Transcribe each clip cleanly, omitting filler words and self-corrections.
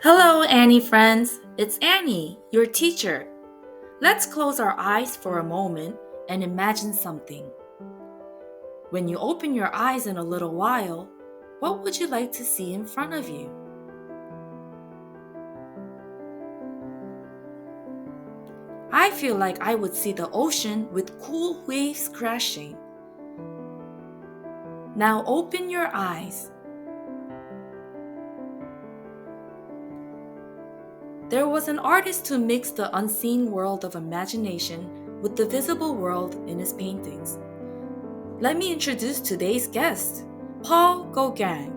Hello, Annie friends. It's Annie, your teacher. Let's close our eyes for a moment and imagine something. When you open your eyes in a little while, what would you like to see in front of you? I feel like I would see the ocean with cool waves crashing. Now open your eyes. There was an artist who mixed the unseen world of imagination with the visible world in his paintings. Let me introduce today's guest, Paul Gauguin.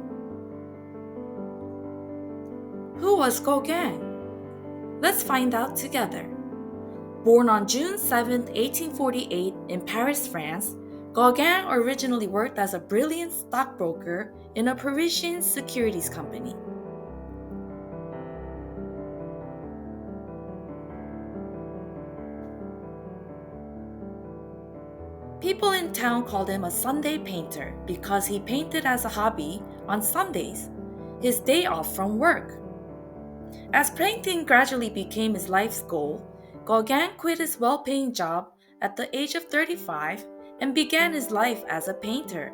Who was Gauguin? Let's find out together. Born on June 7, 1848 in Paris, France, Gauguin originally worked as a brilliant stockbroker in a Parisian securities company. People in town called him a Sunday painter because he painted as a hobby on Sundays, his day off from work. As painting gradually became his life's goal, Gauguin quit his well-paying job at the age of 35 and began his life as a painter.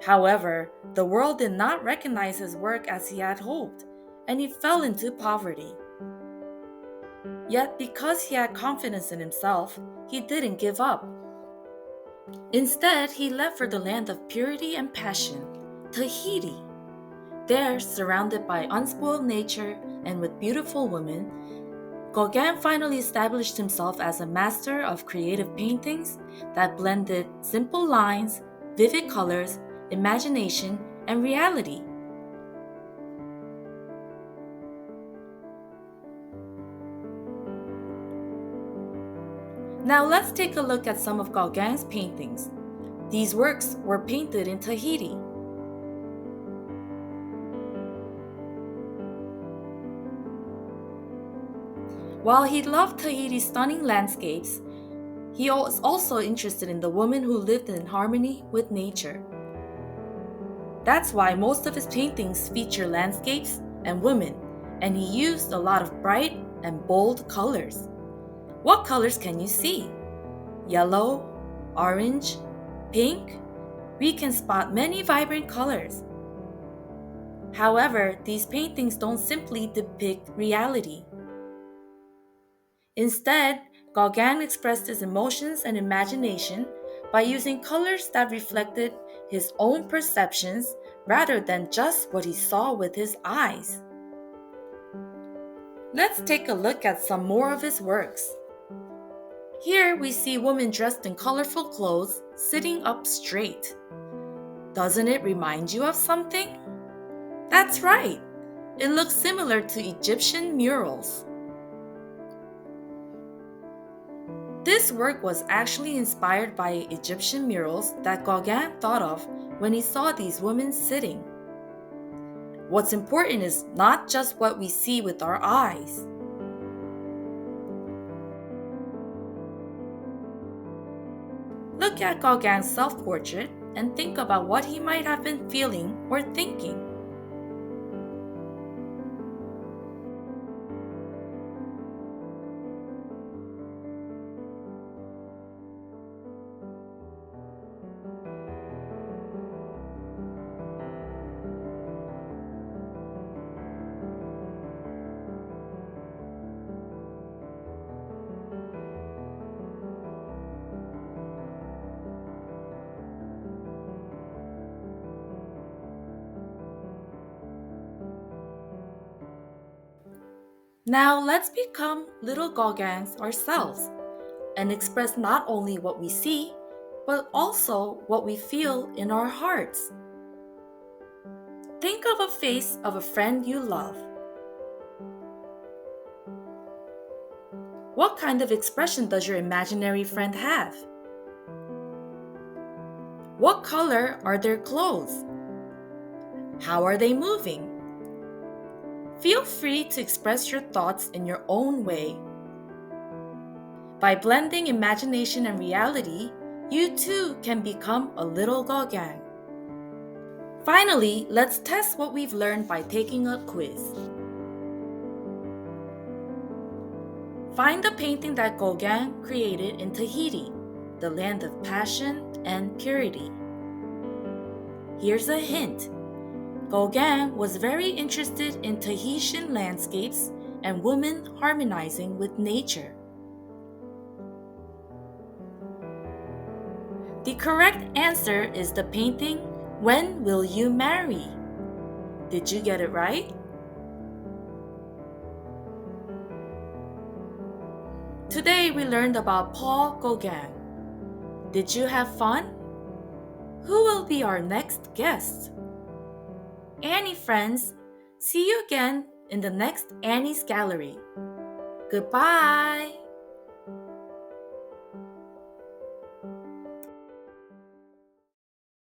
However, the world did not recognize his work as he had hoped, and he fell into poverty. Yet, because he had confidence in himself, he didn't give up. Instead, he left for the land of purity and passion, Tahiti. There, surrounded by unspoiled nature and with beautiful women, Gauguin finally established himself as a master of creative paintings that blended simple lines, vivid colors, imagination, and reality. Now let's take a look at some of Gauguin's paintings. These works were painted in Tahiti. While he loved Tahiti's stunning landscapes, he was also interested in the woman who lived in harmony with nature. That's why most of his paintings feature landscapes and women, and he used a lot of bright and bold colors. What colors can you see? Yellow, orange, pink. We can spot many vibrant colors. However, these paintings don't simply depict reality. Instead, Gauguin expressed his emotions and imagination by using colors that reflected his own perceptions rather than just what he saw with his eyes. Let's take a look at some more of his works. Here we see women dressed in colorful clothes sitting up straight. Doesn't it remind you of something? That's right! It looks similar to Egyptian murals. This work was actually inspired by Egyptian murals that Gauguin thought of when he saw these women sitting. What's important is not just what we see with our eyes. Look at Gauguin's self-portrait and think about what he might have been feeling or thinking. Now let's become little Gauguins ourselves and express not only what we see, but also what we feel in our hearts. Think of a face of a friend you love. What kind of expression does your imaginary friend have? What color are their clothes? How are they moving? Feel free to express your thoughts in your own way. By blending imagination and reality, you too can become a little Gauguin. Finally, let's test what we've learned by taking a quiz. Find the painting that Gauguin created in Tahiti, the land of passion and purity. Here's a hint. Gauguin was very interested in Tahitian landscapes and women harmonizing with nature. The correct answer is the painting, When Will You Marry? Did you get it right? Today we learned about Paul Gauguin. Did you have fun? Who will be our next guest? Annie friends, see you again in the next Annie's Gallery. Goodbye!